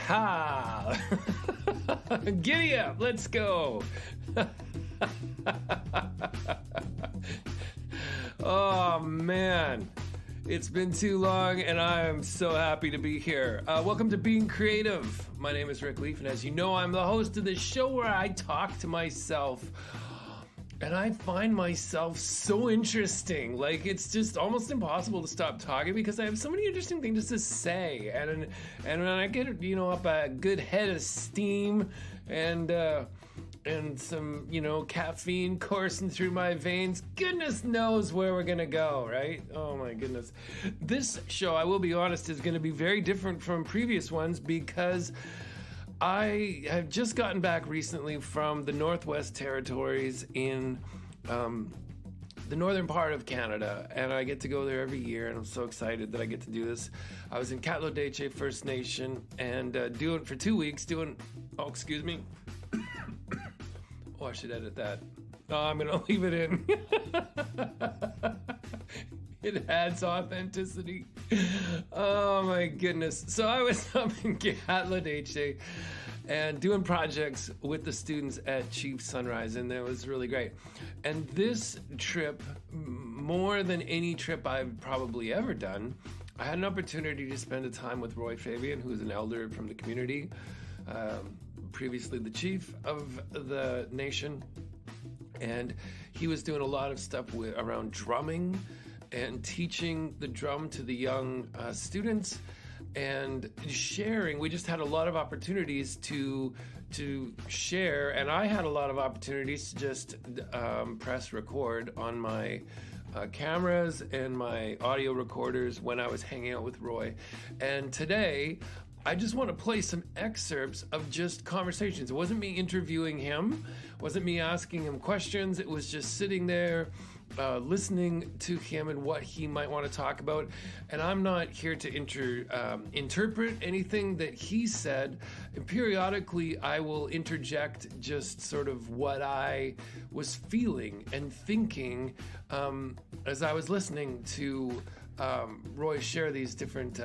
Ha! Giddy up, let's go. Oh man, it's been too long and I am so happy to be here. Welcome to Being Creative. My name is Rick Leaf, and as you know, I'm the host of this show where I talk to myself. And I find myself so interesting. Like, it's just almost impossible to stop talking because I have so many interesting things to say. And when I get, up a good head of steam and some, caffeine coursing through my veins, goodness knows where we're gonna go, right? Oh my goodness. This show, I will be honest, is gonna be very different from previous ones because I have just gotten back recently from the Northwest Territories in the northern part of Canada, and I get to go there every year, and I'm so excited that I get to do this. I was in Dene First Nation and doing for 2 weeks, excuse me. Oh, I should edit that. No, I'm gonna leave it in. It adds authenticity. Oh my goodness. So I was up in Dene and doing projects with the students at Chief Sunrise, and it was really great. And this trip, more than any trip I've probably ever done, I had an opportunity to spend a time with Roy Fabian, who's an elder from the community, previously the chief of the nation. And he was doing a lot of stuff around drumming and teaching the drum to the young students and sharing. We just had a lot of opportunities to share, and I had a lot of opportunities to just press record on my cameras and my audio recorders when I was hanging out with Roy. And today, I just want to play some excerpts of just conversations. It wasn't me interviewing him, it wasn't me asking him questions, it was just sitting there listening to him and what he might want to talk about. And I'm not here to interpret anything that he said. And periodically, I will interject just sort of what I was feeling and thinking as I was listening to Roy share these different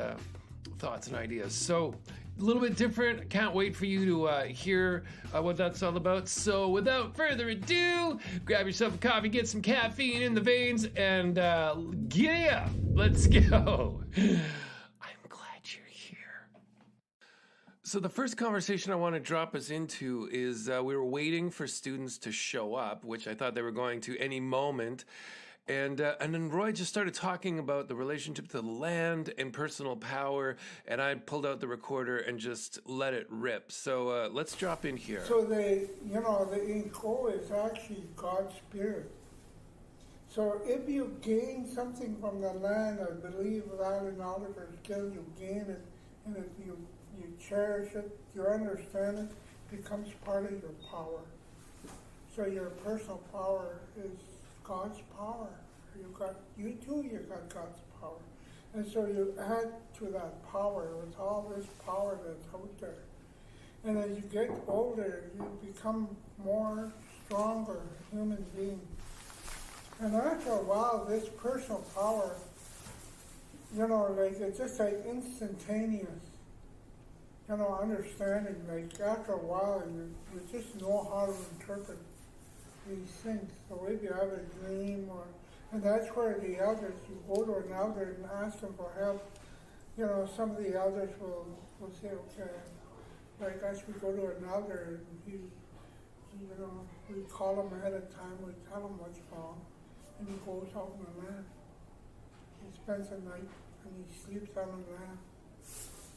thoughts and ideas. So a little bit different. Can't wait for you to hear what that's all about. So without further ado, grab yourself a coffee, get some caffeine in the veins, and giddy up. Let's go. I'm glad you're here. So the first conversation I want to drop us into is we were waiting for students to show up, which I thought they were going to any moment. And then Roy just started talking about the relationship to the land and personal power, and I pulled out the recorder and just let it rip. So let's drop in here. So the Inko is actually God's spirit. So if you gain something from the land, I believe without an oliver skill, you gain it, and if you cherish it, you understand it, becomes part of your power. So your personal power is God's power. You got God's power. And so you add to that power with all this power that's out there. And as you get older, you become more stronger human being. And after a while, this personal power, it's just like instantaneous, understanding. Like after a while, you just know how to interpret these things. So if you have a dream, and that's where the elders, you go to an elder and ask them for help. Some of the elders will say, okay, like as we go to an elder, and we call him ahead of time, we tell him what's wrong, and he goes out in the land. He spends the night and he sleeps on the land.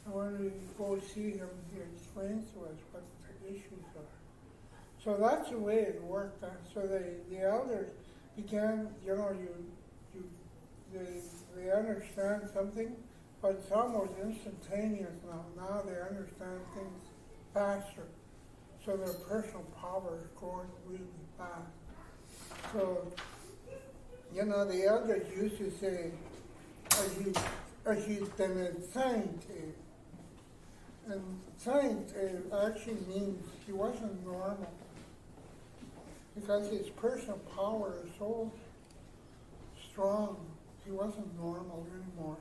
And when we go see him, he explains to us what the issues are. So that's the way it worked. So the elders began, they understand something, but it's almost instantaneous now. Now they understand things faster. So their personal power is growing really fast. So, the elders used to say, as you been a saint, and saint actually means he wasn't normal. Because his personal power is so strong, he wasn't normal anymore.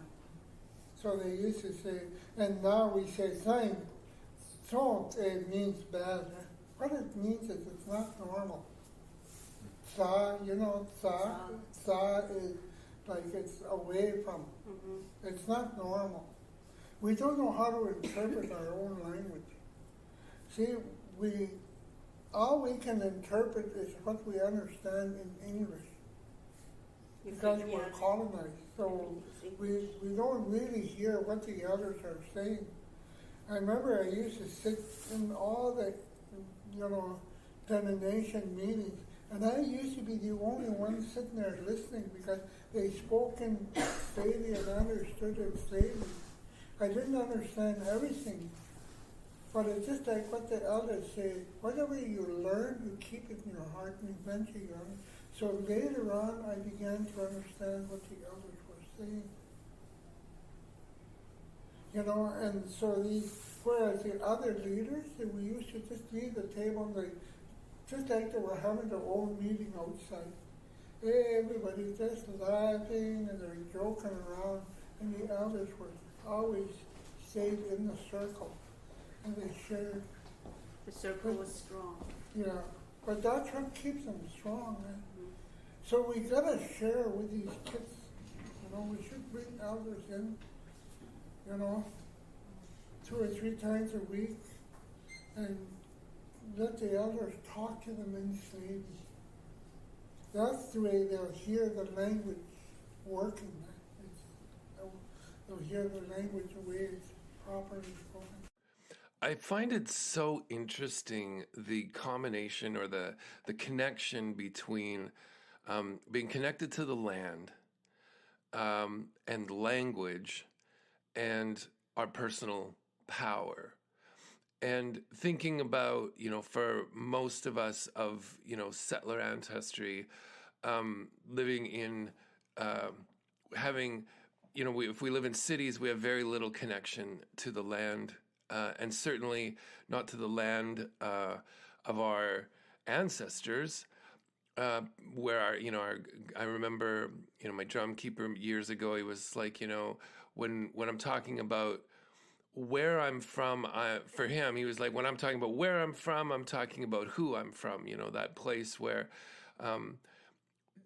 So they used to say, and now we say saint. So it means bad. What it means is it's not normal. Tsa, you know, tsa is like it's away from. It's not normal. We don't know how to interpret our own language. See, all we can interpret is what we understand in English because we're colonized. So we don't really hear what the others are saying. I remember I used to sit in all the, Dene meetings, and I used to be the only one sitting there listening because they spoke in Sali and understood it Sali. I didn't understand everything, but it's just like what the elders say, whatever you learn, you keep it in your heart and eventually you understand. So later on, I began to understand what the elders were saying. And so whereas the other leaders, we used to just leave the table and just like they were having their own meeting outside. Everybody's just laughing and they're joking around, and the elders were always stayed in the circle, and they shared. The circle was strong. Yeah, but that's what keeps them strong. So we gotta share with these kids. We should bring elders in, 2 or 3 times a week, and let the elders talk to them in Sali. That's the way they'll hear the language working. They'll hear the language the way it's properly spoken. I find it so interesting, the combination or the connection between being connected to the land and language and our personal power. And thinking about, for most of us of, settler ancestry, living in, having, if we live in cities, we have very little connection to the land, and certainly not to the land of our ancestors, where I remember, my drum keeper years ago, he was like, when I'm talking about where I'm from, for him, he was like, when I'm talking about where I'm from, I'm talking about who I'm from, that place where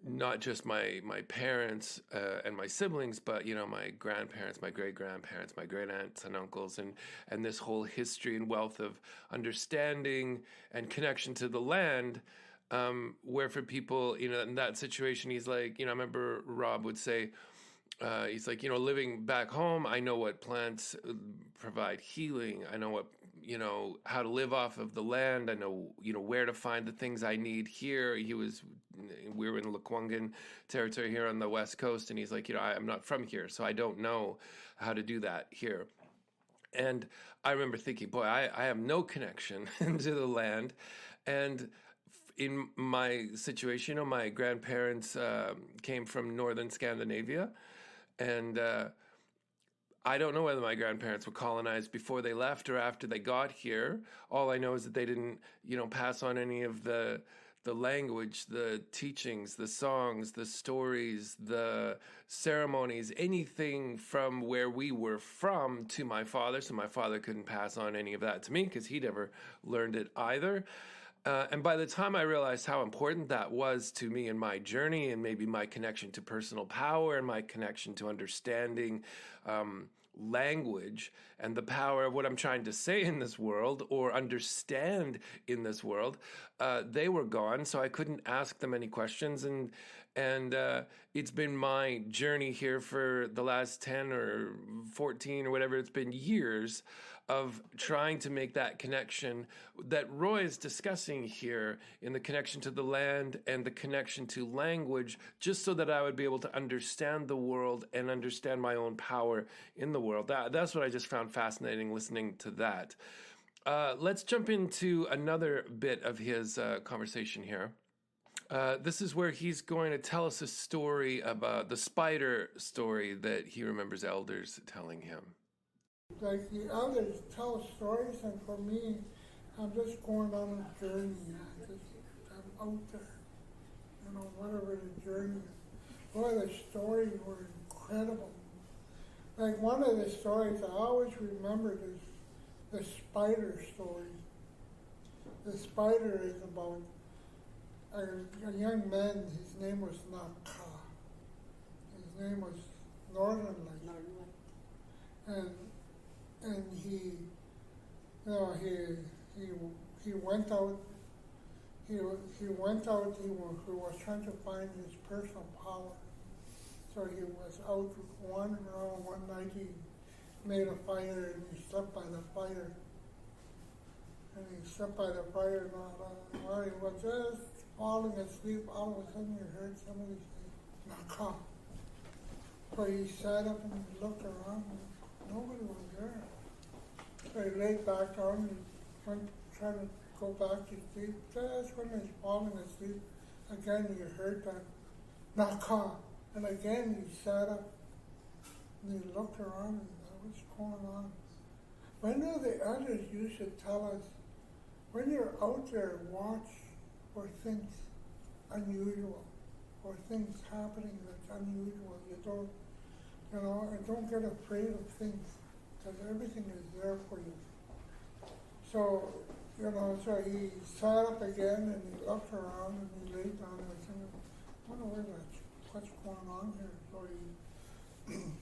not just my parents and my siblings, but, my grandparents, my great-grandparents, my great-aunts and uncles, and this whole history and wealth of understanding and connection to the land, where for people, in that situation, he's like, I remember Rob would say, he's like, living back home, I know what plants provide healing. I know what, how to live off of the land. I know, where to find the things I need here. We were in Lekwungen territory here on the West Coast, and he's like, I'm not from here, so I don't know how to do that here. And I remember thinking, boy, I have no connection to the land. And in my situation, my grandparents came from northern Scandinavia. And I don't know whether my grandparents were colonized before they left or after they got here. All I know is that they didn't, pass on any of the language, the teachings, the songs, the stories, the ceremonies, anything from where we were from to my father. So my father couldn't pass on any of that to me because he never learned it either. And by the time I realized how important that was to me in my journey and maybe my connection to personal power and my connection to understanding language and the power of what I'm trying to say in this world or understand in this world, they were gone. So I couldn't ask them any questions. And it's been my journey here for the last 10 or 14 or whatever, it's been years of trying to make that connection that Roy is discussing here in the connection to the land and the connection to language, just so that I would be able to understand the world and understand my own power in the world. That's what I just found fascinating listening to that. Let's jump into another bit of his conversation here. This is where he's going to tell us a story about the spider story that he remembers elders telling him. Like the others tell stories, and for me, I'm just going on a journey. I'm out there, whatever the journey is. Boy, the stories were incredible. Like one of the stories I always remembered is the spider story. The spider is about a young man. His name was not Ka. His name was Northern Light. Northern And he, he went out. He went out. He was trying to find his personal power. So he was out wandering around one night. He made a fire and he slept by the fire. And he slept by the fire and while he was just falling asleep, all of a sudden he heard somebody say, "Naka." So he sat up and he looked around and nobody was there. So he laid back down and went trying to go back to sleep. Just when he was falling asleep, again he heard that "Naka." And again he sat up and he looked around and said, "What's going on?" When the others used to tell us, when you're out there, watch for things unusual, or things happening that's unusual. You don't, and don't get afraid of things, because everything is there for you. So, so he sat up again and he looked around and he laid down and was thinking, I wonder what's going on here.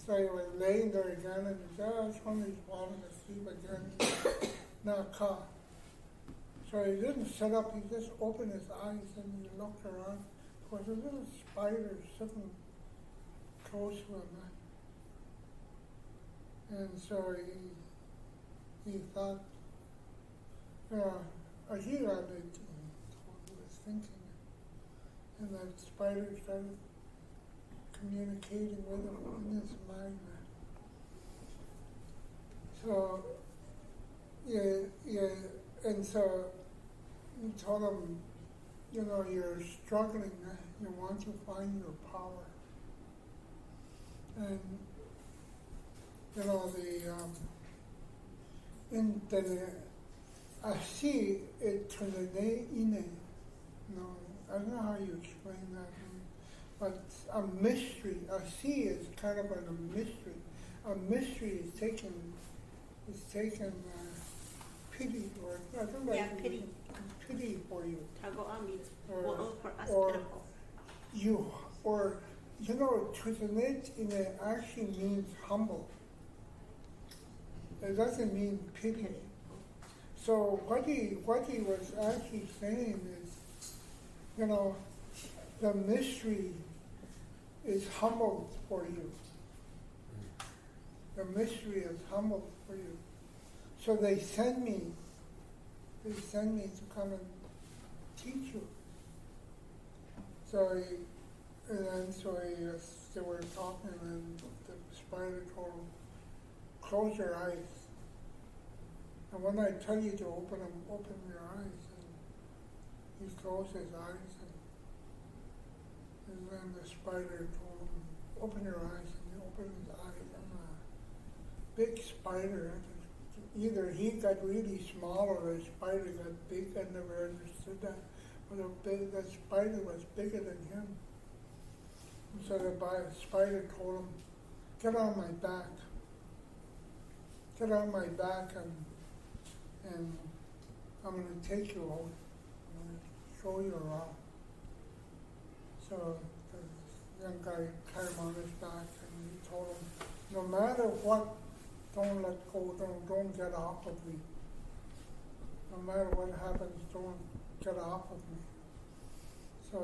So he was laying there again and just when he's falling asleep again, not caught. So he didn't sit up, he just opened his eyes and he looked around. There was a little spider sitting close to him. And so he thought, he was thinking. And that spider started communicating with him in his mind. So, and so he told him, you're struggling, you want to find your power. And, in Dene, I see it to the Dene, I don't know how you explain that, but a mystery, a sea is kind of like a mystery. A mystery is taken pity, or I don't know. Yeah, pity. Pity for you. Tagoa means for us or pitiful. Tutanit in it actually means humble. It doesn't mean pity. So what he was actually saying is, the mystery is humbled for you. The mystery is humbled for you. So they send me to come and teach you. So they were talking and the spider told him, close your eyes. And when I tell you to open your eyes. And he closed his eyes and then the spider told him, open your eyes, and he opened his eyes, and a big spider, either he got really small or the spider got big. I never understood that. But the spider was bigger than him. And so the spider told him, get on my back. Get on my back and I'm going to take you out. I'm going to show you around. So the young guy climbed on his back and he told him, no matter what, don't let go, don't get off of me. No matter what happens, don't get off of me. So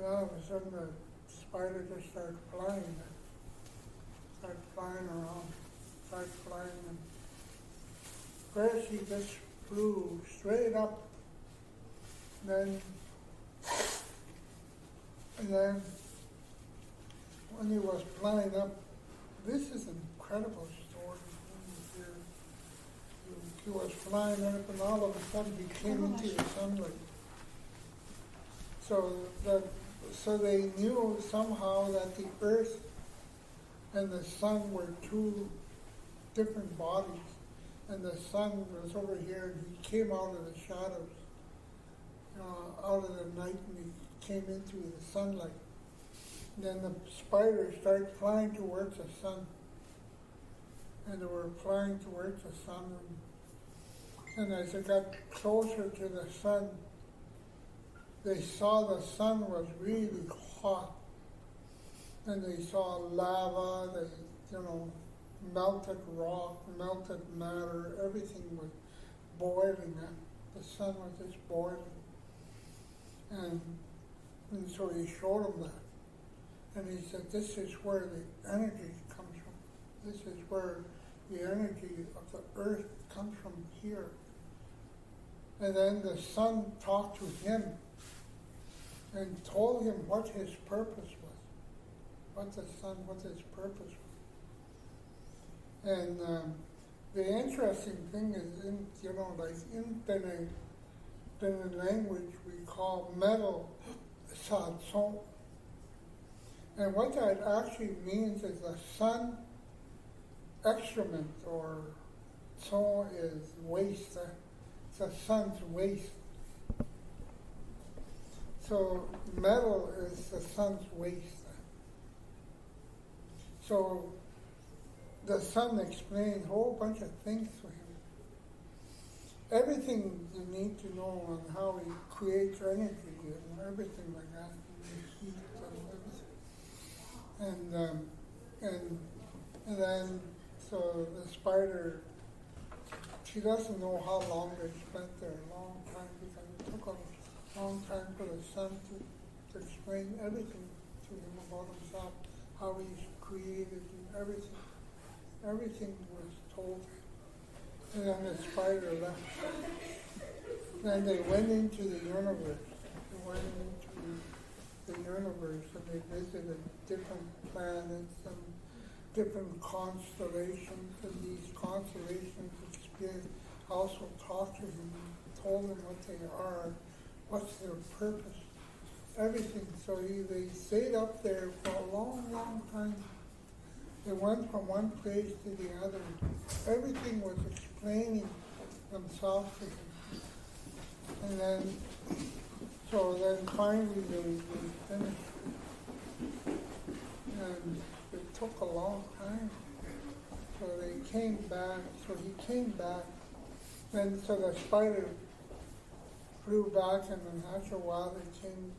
all of a sudden the spider just started flying around, started flying, and first he just flew straight up, and then when he was flying up, this is an incredible story. He was flying up and all of a sudden he came into the sunlight. So they knew somehow that the earth and the sun were two different bodies. And the sun was over here and he came out of the shadows, out of the night, and he came into the sunlight. And then the spider started flying towards the sun. and they were flying towards the sun. And as they got closer to the sun, they saw the sun was really hot. And they saw lava, melted rock, melted matter, everything was boiling. The sun was just boiling. And so he showed them that. And he said, this is where the energy comes from. This is where the energy of the earth comes from here. And then the sun talked to him and told him what his purpose was. What his purpose was. And the interesting thing is, in Dene language, we call metal sadson. And what that actually means is a sun excrement, or son is waste. It's a sun's waste. So metal is the sun's waste. So the sun explained a whole bunch of things to him. Everything you need to know on how he creates energy and everything like that, and heat and everything. And then so the spider, she doesn't know how long they spent there, a long time, because it took a long time for the sun to explain everything to him about himself, how he's created and everything. Everything was told him. And then the spider left. Then they went into the universe. They went into the universe and they visited different planets and different constellations. And these constellations also talked to him and told him what they are, what's their purpose, everything. So they stayed up there for a long, long time. They went from one place to the other. Everything was explaining themselves to him. And then, finally they finished. And it took a long time. So they came back. So he came back. Then, so the spider flew back, and then after a while they came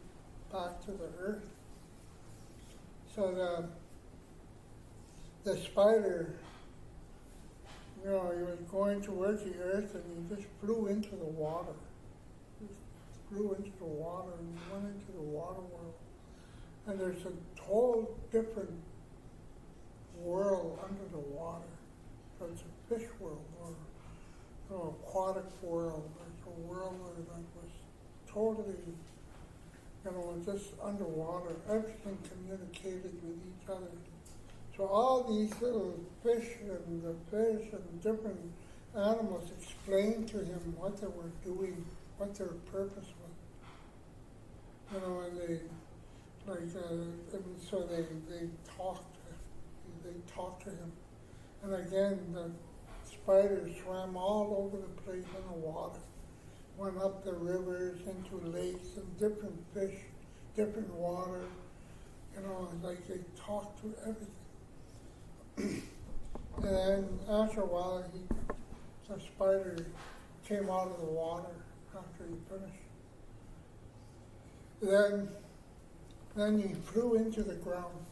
back to the earth. So the spider, he was going towards the earth, and he just flew into the water. Just flew into the water and went into the water world. And there's a whole different world under the water. So it's a fish world, or aquatic world. It's a world that was totally, just underwater. Everything communicated with each other. So all these little fish and different animals explained to him what they were doing, what their purpose was. And so they talked to him. And again, the spiders swam all over the place in the water, went up the rivers into lakes and different fish, different water. They talked to everything. And then after a while, the spider came out of the water after he finished. Then he flew into the ground.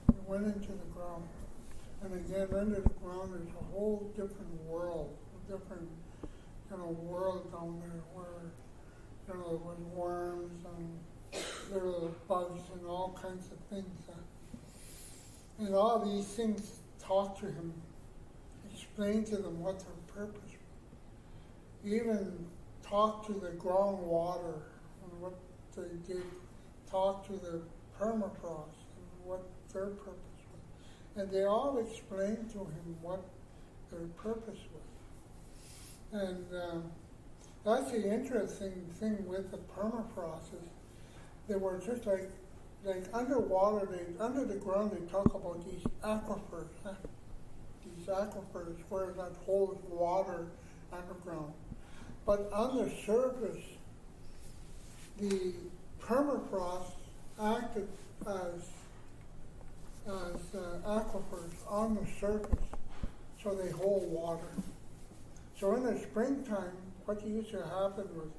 He went into the ground. And again, under the ground, there's a whole different world, a different, world down there where, there was worms and little bugs and all kinds of things. And all these things talked to him, explained to them what their purpose was. Even talked to the groundwater and what they did, talked to the permafrost and what their purpose was. And they all explained to him what their purpose was. And that's the interesting thing with the permafrost is they were just like underwater, under the ground, they talk about these aquifers. These aquifers where that holds water underground. But on the surface, the permafrost acted as aquifers on the surface. so they hold water. So in the springtime, what used to happen was,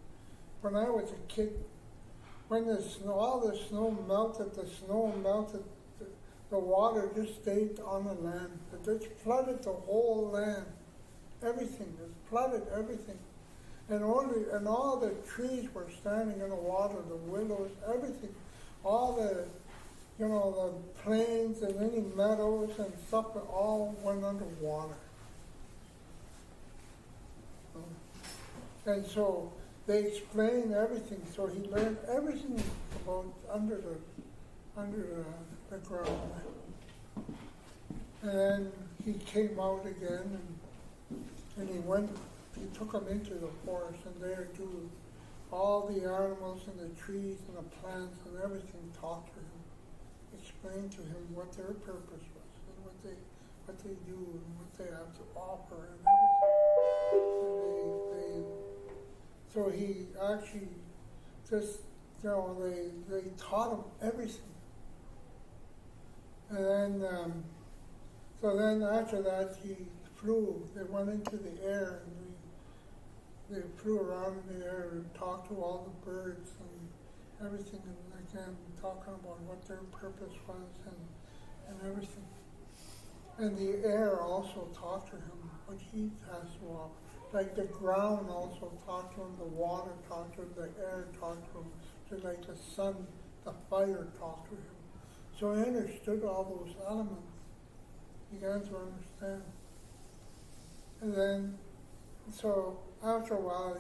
when I was a kid, when all the snow melted, the water just stayed on the land. It just flooded the whole land. Everything, it flooded everything. And all the trees were standing in the water, the willows, everything. All the plains and any meadows and stuff all went underwater. And so they explained everything. So he learned everything about under the ground. And then he came out again, and he took him into the forest, and there too, all the animals and the trees and the plants and everything talked to him, explained to him what their purpose was, and what they do, and what they have to offer, and everything. And so he actually just, they taught him everything. And then, so then after that, they went into the air, and they flew around in the air and talked to all the birds and everything, and again, talking about what their purpose was and everything. And the air also talked to him, what he has to offer. Like the ground also talked to him, the water talked to him, the air talked to him, just like the sun, the fire talked to him. So he understood all those elements. He began to understand. And then, so after a while,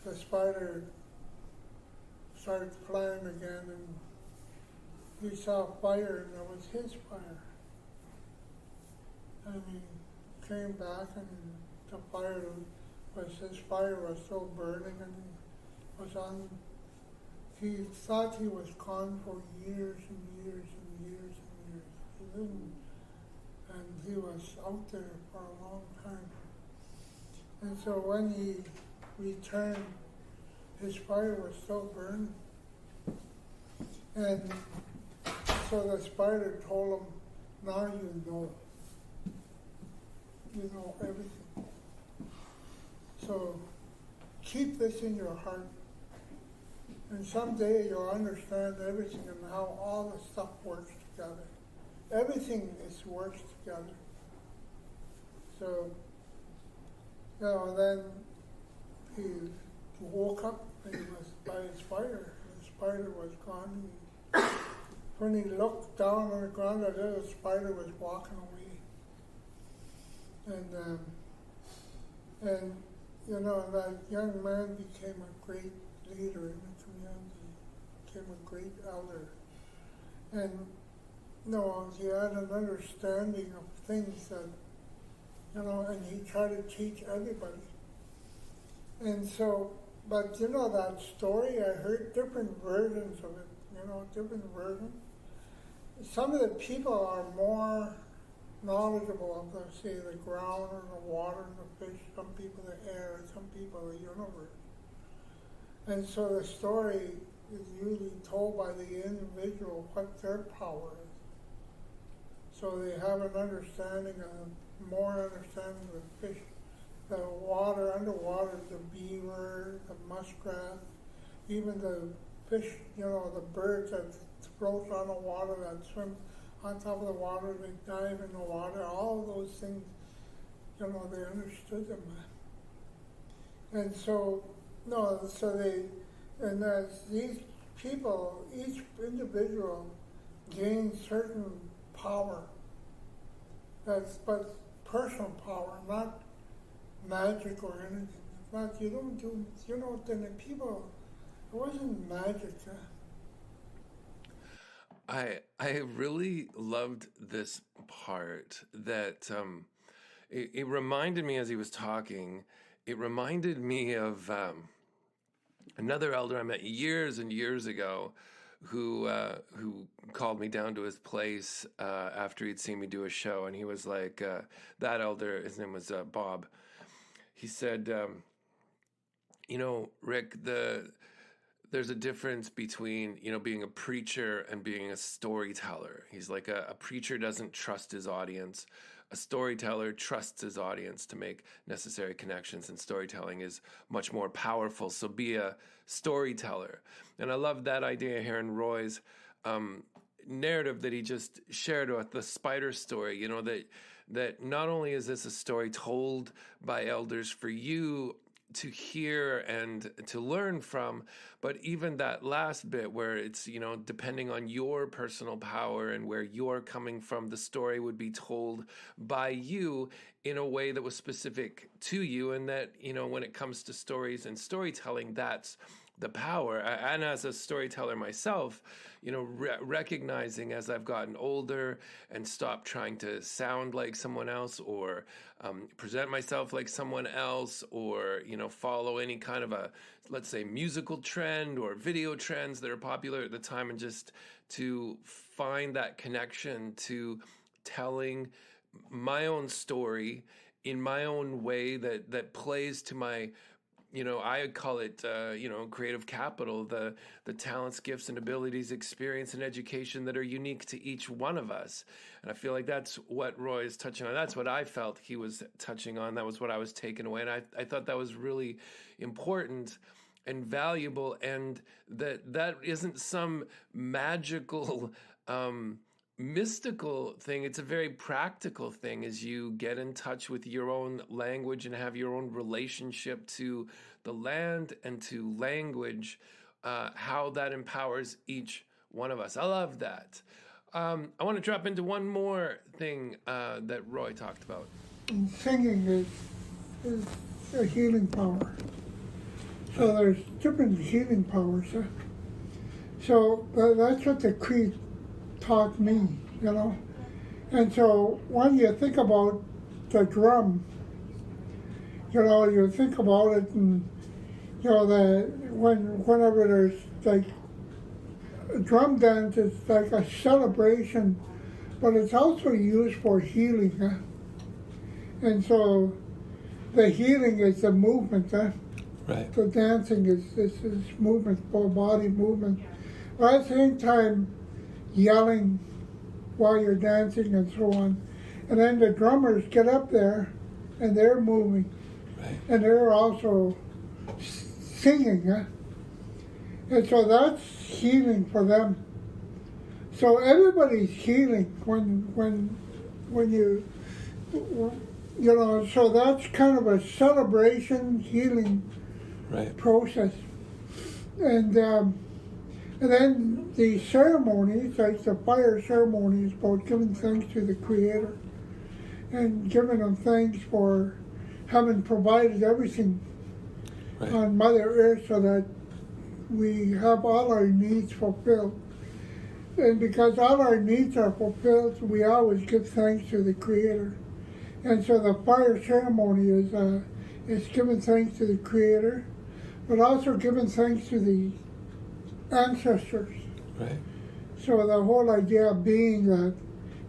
the spider started flying again, and he saw fire, and it was his fire. And he came back, and his fire was still burning, and he thought he was gone for years and years and years and years. He didn't, and he was out there for a long time. And so when he returned, his fire was still burning. And so the spider told him, now you know. You know everything. So keep this in your heart. And someday you'll understand everything and how all the stuff works together. Everything works together. So, then he woke up and he was by his fire. The spider was gone. When he looked down on the ground, a little spider was walking away. And that young man became a great leader in the community, became a great elder. And he had an understanding of things that, and he tried to teach everybody. And so, but that story, I heard different versions of it, different versions. Some of the people are more knowledgeable of, say, the ground or the water and the fish, some people the air, some people the universe. And so the story is usually told by the individual what their power is. So they have an understanding more understanding of the fish, the water, underwater, the beaver, the muskrat, even the fish, the birds that float on the water, that swim on top of the water, they dive in the water, all those things, they understood them. And so, and as these people, each individual gains certain power, but personal power, not magic or anything. Not, you don't do, then the people, it wasn't magic. I really loved this part that it reminded me as he was talking, it reminded me of another elder I met years and years ago who called me down to his place after he'd seen me do a show, and he was like, that elder, his name was Bob, he said, Rick, there's a difference between, being a preacher and being a storyteller. He's like a preacher doesn't trust his audience. A storyteller trusts his audience to make necessary connections, and storytelling is much more powerful. So be a storyteller. And I love that idea here in Roy's narrative that he just shared about the spider story, that not only is this a story told by elders for you to hear and to learn from, but even that last bit where it's, depending on your personal power and where you're coming from, the story would be told by you in a way that was specific to you. And that, when it comes to stories and storytelling, that's the power. And as a storyteller myself, recognizing as I've gotten older and stopped trying to sound like someone else or present myself like someone else or, follow any kind of a, let's say, musical trend or video trends that are popular at the time, and just to find that connection to telling my own story in my own way that plays to my, I call it, creative capital, the talents, gifts, and abilities, experience, and education that are unique to each one of us. And I feel like that's what Roy is touching on. That's what I felt he was touching on. That was what I was taking away. And I thought that was really important and valuable, and that isn't some magical mystical thing. It's a very practical thing as you get in touch with your own language and have your own relationship to the land and to language, how that empowers each one of us. I love that. I want to drop into one more thing that Roy talked about. And singing is a healing power. So there's different healing powers. So that's what the Creed taught me, And so when you think about the drum, you think about it, and whenever there's like a drum dance, it's like a celebration, but it's also used for healing. And so the healing is the movement. Right. The dancing is movement, full body movement. But at the same time, yelling while you're dancing and so on. And then the drummers get up there and they're moving. Right. And they're also singing. And so that's healing for them. So everybody's healing when you, so that's kind of a celebration, healing process. And then the ceremonies, like the fire ceremony, is about giving thanks to the Creator and giving them thanks for having provided everything on Mother Earth so that we have all our needs fulfilled. And because all our needs are fulfilled, we always give thanks to the Creator. And so the fire ceremony is giving thanks to the Creator, but also giving thanks to the ancestors. Right. So the whole idea being that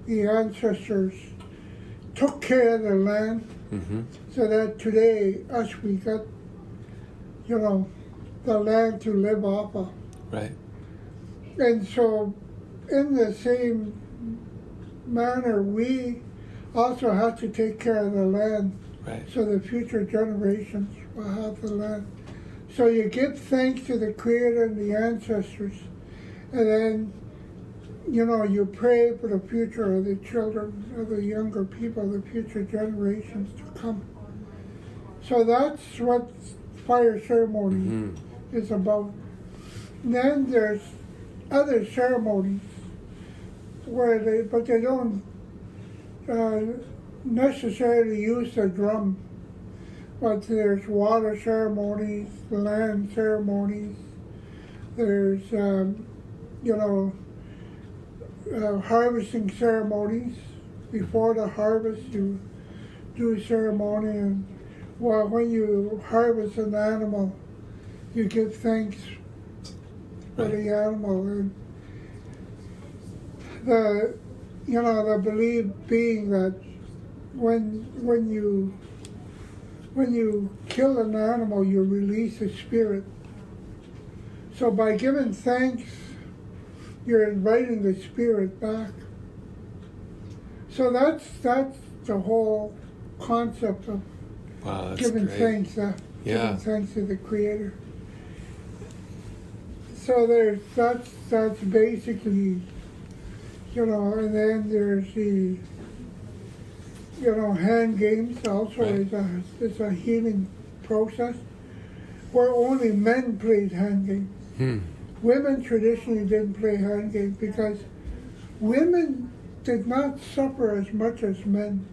the ancestors took care of the land, so that today we got, the land to live off of. Right. And so in the same manner, we also have to take care of the land, so the future generations will have the land. So you give thanks to the Creator and the ancestors, and then, you pray for the future of the children, of the younger people, the future generations to come. So that's what fire ceremony is about. And then there's other ceremonies where they don't necessarily use the drum. But there's water ceremonies, land ceremonies, there's, harvesting ceremonies. Before the harvest, you do a ceremony, and when you harvest an animal, you give thanks for the animal. And the belief being that when you kill an animal, you release a spirit. So by giving thanks, you're inviting the spirit back. So that's the whole concept of Wow, that's giving great. thanks, Yeah. giving thanks to the Creator. So that's basically, and then there's the, hand games also Right. is a healing process where only men played hand games. Women traditionally didn't play hand games because women did not suffer as much as men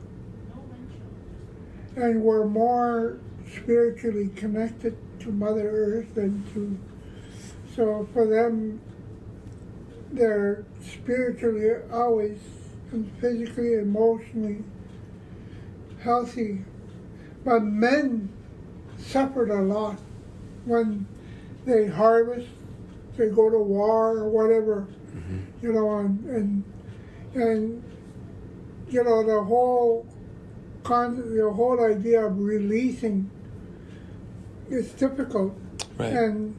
and were more spiritually connected to Mother Earth so for them, they're spiritually always and physically, emotionally healthy. But men suffered a lot when they harvest, they go to war or whatever, and the whole idea of releasing is difficult. Right. And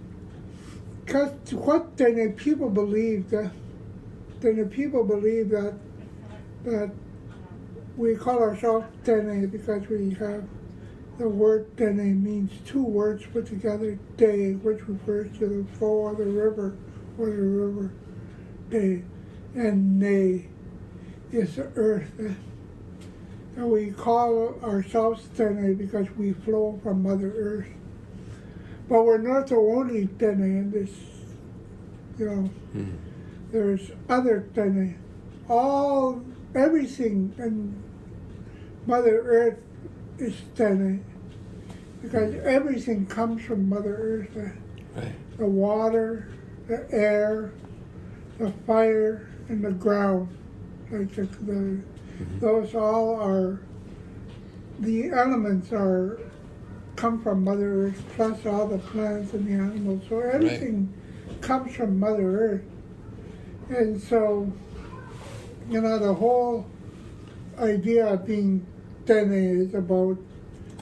because what Dene people believe that we call ourselves Dene because we have the word Dene means two words put together, De, which refers to the flow of the river or the river De, and Ne is the earth. And we call ourselves Dene because we flow from Mother Earth. But we're not the only Dene in this, There's other Dene. Everything in Mother Earth is Dene. Because everything comes from Mother Earth. Right. The water, the air, the fire, and the ground. Like those all are, the elements come from Mother Earth, plus all the plants and the animals. So everything comes from Mother Earth. And so, the whole idea of being Dene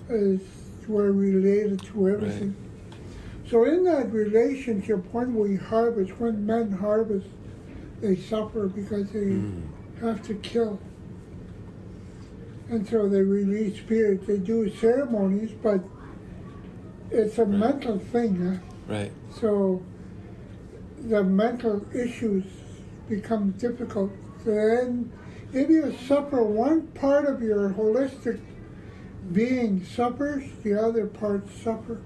is we're related to everything. Right. So in that relationship, when men harvest, they suffer because they have to kill. And so they release spirits. They do ceremonies, but it's a mental thing. Right. So the mental issues become difficult. Then if you suffer, one part of your holistic being suffers, the other parts suffer.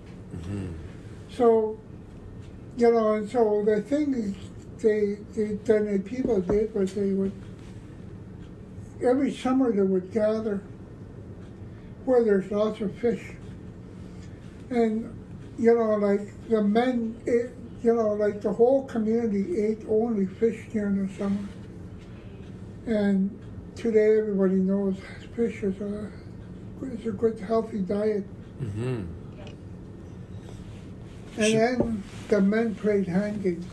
So, and so the thing the people did was every summer they would gather where there's lots of fish. And, like the men, like the whole community ate only fish during the summer. And today everybody knows fish is a good, healthy diet. Mm-hmm. And then the men played hand games.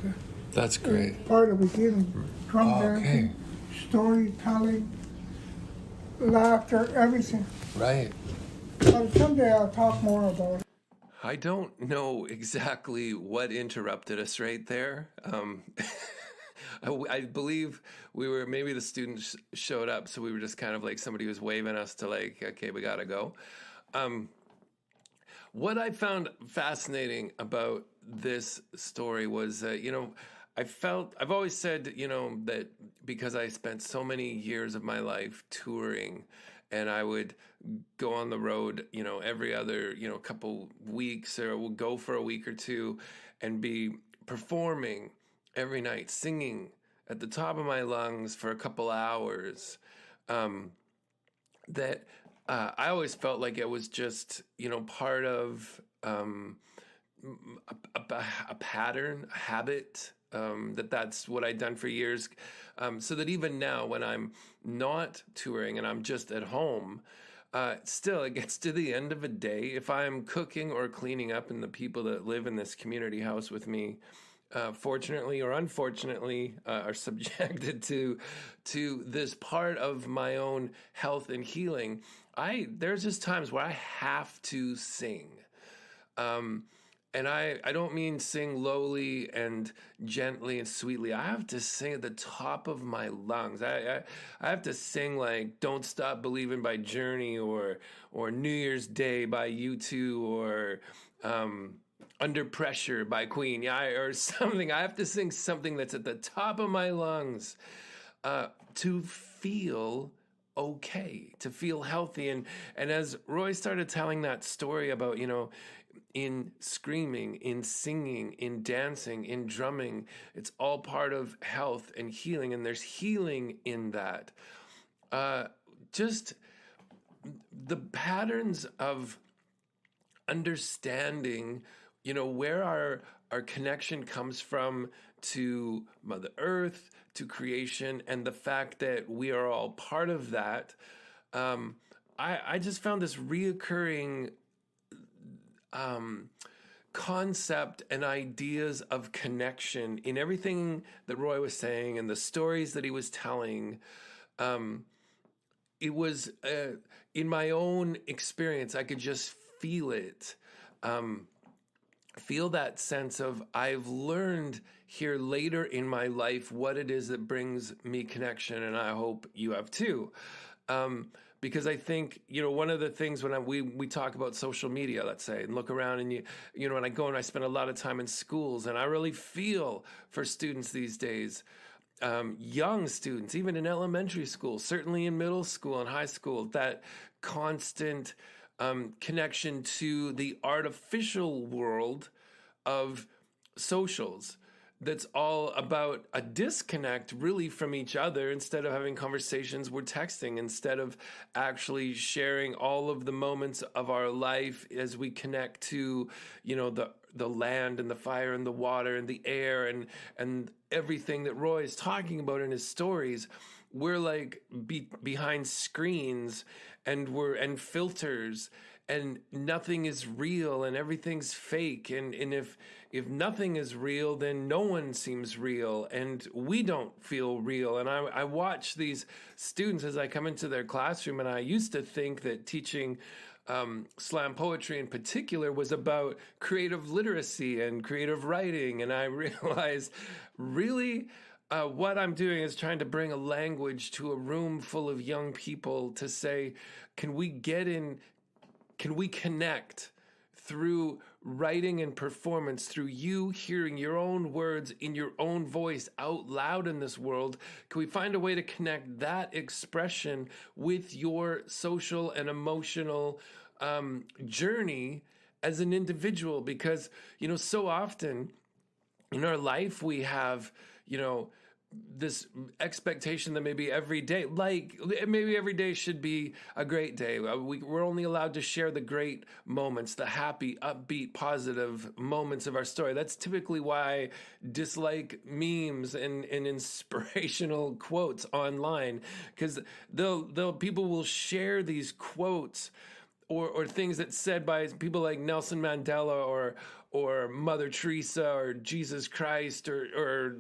That's great. Part of the healing. Drum dancing, storytelling, laughter, everything. Right. But someday I'll talk more about it. I don't know exactly what interrupted us right there. I believe maybe the students showed up, so we were just kind of like somebody was waving us to okay, we gotta go. What I found fascinating about this story was, I've always said, that because I spent so many years of my life touring, and I would go on the road, every other, couple weeks, or would go for a week or two and be performing every night, singing at the top of my lungs for a couple hours, that I always felt like it was just, part of a pattern, a habit, that's what I'd done for years. So that even now when I'm not touring and I'm just at home, still it gets to the end of a day, if I'm cooking or cleaning up and the people that live in this community house with me, fortunately or unfortunately, are subjected to this part of my own health and healing, there's just times where I have to sing. And I don't mean sing lowly and gently and sweetly. I have to sing at the top of my lungs. I have to sing like "Don't Stop Believing" by Journey, or "New Year's Day" by U2, or "Under Pressure" by Queen. Yeah, or something. I have to sing something that's at the top of my lungs to feel okay, to feel healthy. And as Roy started telling that story about, in screaming, in singing, in dancing, in drumming, it's all part of health and healing, and there's healing in that. Just the patterns of understanding, where our connection comes from to Mother Earth, to creation, and the fact that we are all part of that. I just found this reoccurring concept and ideas of connection in everything that Roy was saying and the stories that he was telling. It was, in my own experience, I could just feel it. Feel that sense of, I've learned here later in my life what it is that brings me connection, and I hope you have too. Because I think, one of the things when we talk about social media, let's say, and look around, and when I go and I spend a lot of time in schools, and I really feel for students these days, young students, even in elementary school, certainly in middle school and high school, that constant connection to the artificial world of socials that's all about a disconnect really from each other. Instead of having conversations, we're texting, instead of actually sharing all of the moments of our life as we connect to, the land and the fire and the water and the air and everything that Roy is talking about in his stories. We're like behind screens and filters, and nothing is real and everything's fake. And if nothing is real, then no one seems real, and we don't feel real. And I watch these students as I come into their classroom, and I used to think that teaching slam poetry in particular was about creative literacy and creative writing. And I realized really what I'm doing is trying to bring a language to a room full of young people to say, can we connect through writing and performance, through you hearing your own words in your own voice out loud in this world? Can we find a way to connect that expression with your social and emotional journey as an individual? Because, so often in our life we have, this expectation that maybe every day should be a great day. We're only allowed to share the great moments, the happy, upbeat, positive moments of our story. That's typically why I dislike memes and inspirational quotes online, because people will share these quotes or things that's said by people like Nelson Mandela or Mother Teresa or Jesus Christ or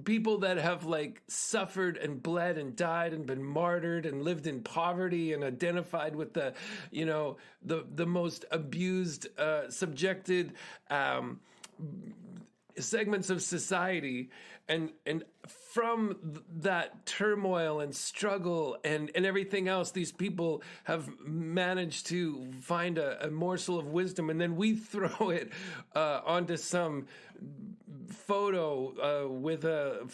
people that have like suffered and bled and died and been martyred and lived in poverty and identified with the most abused, subjected segments of society, and from that turmoil and struggle and everything else, these people have managed to find a morsel of wisdom, and then we throw it onto some photo with a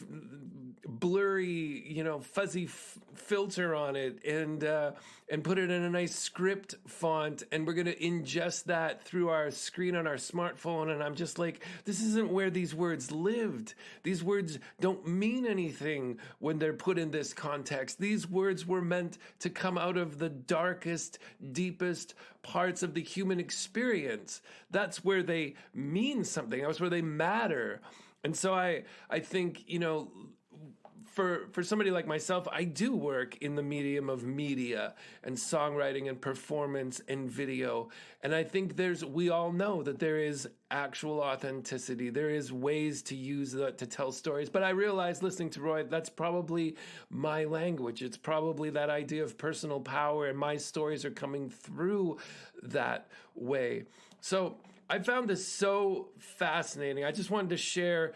blurry, fuzzy filter on it, and put it in a nice script font, and we're going to ingest that through our screen on our smartphone. And I'm just like, this isn't where these words lived. These words don't mean anything when they're put in this context. These words were meant to come out of the darkest, deepest parts of the human experience. That's where they mean something. That's where they matter. And so I think, for somebody like myself, I do work in the medium of media and songwriting and performance and video. And I think we all know that there is actual authenticity. There is ways to use that to tell stories. But I realized listening to Roy, that's probably my language. It's probably that idea of personal power, and my stories are coming through that way. So I found this so fascinating. I just wanted to share,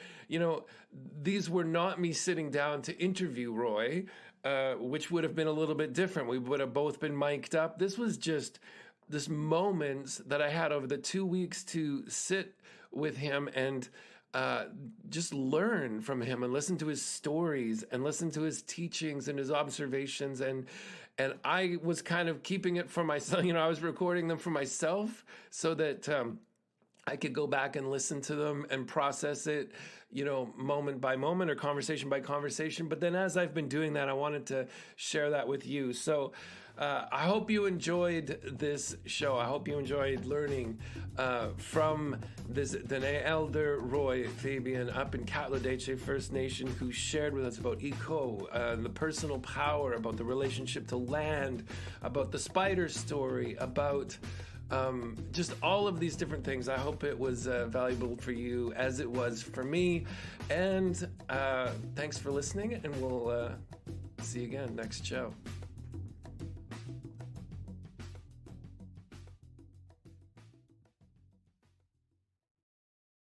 these were not me sitting down to interview Roy, which would have been a little bit different. We would have both been mic'd up. This was just this moments that I had over the 2 weeks to sit with him and just learn from him and listen to his stories and listen to his teachings and his observations. And I was kind of keeping it for myself. I was recording them for myself so that I could go back and listen to them and process it, moment by moment or conversation by conversation. But then as I've been doing that, I wanted to share that with you. So I hope you enjoyed this show. I hope you enjoyed learning from this Dene elder, Roy Fabian, up in Katladeche First Nation, who shared with us about eco, the personal power, about the relationship to land, about the spider story, about just all of these different things. I hope it was valuable for you as it was for me. And thanks for listening, and we'll see you again next show.